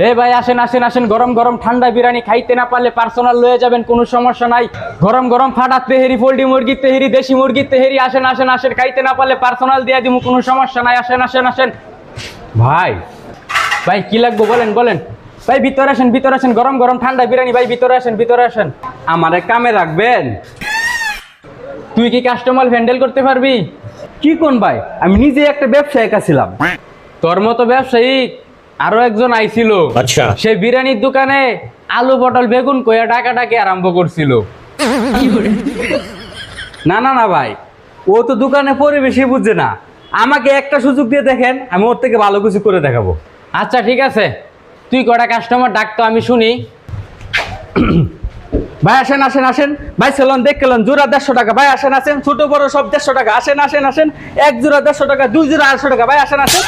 এ ভাই আসেন আসেন আসেন, গরম গরম ঠান্ডা বিরিয়ানি খাইতে না পারলে পার্সোনাল লয়ে যাবেন, কোনো সমস্যা নাই। গরম গরম ফাটাত তেহেরি, পোল্ট্রি মুরগির তেহেরি, দেশি মুরগির তেহেরি, আসেন আসেন আসেন, খাইতে না পারলে পার্সোনাল দিয়ে দিব, কোনো সমস্যা নাই। আসেন আসেন আসেন ভাই। ভাই কি লাগবে বলেন বলেন। ভাই ভিতরে আসেন ভিতরে আসেন, গরম গরম ঠান্ডা বিরিয়ানি, ভাই ভিতরে আসেন ভিতরে আসেন। আমারে কামে রাখবেন? তুই কি কাস্টমার হ্যান্ডেল করতে পারবি? কি কোন ভাই, আমি নিজে একটা ব্যবসায়িক ছিলাম। তোর মতো ব্যবসায়ী আরো একজন আইছিল, আচ্ছা। সে বিরিয়ানির দোকানে আলু পটল বেগুন কইয়া ডাকাডাকি আরম্ভ করছিল। না না না ভাই, ও তো দোকানে পরিবেশই বুঝছে না। আমাকে একটা সুযোগ দিয়ে দেখেন, আমি ওর থেকে ভালো কিছু করে দেখাবো। আচ্ছা ঠিক আছে, তুই কটা কাস্টমার ডাকতো আমি শুনি। ভাই আসেন আসেন আসেন, ভাই সেলন দেখ কেলন জোড়া 150 টাকা। ভাই আসেন আসেন, ছোট বড় সব 150 টাকা। আসেন আসেন আসেন, এক জোড়া 150 টাকা, দুই জোড়া 800 টাকা। ভাই আসেন আসেন।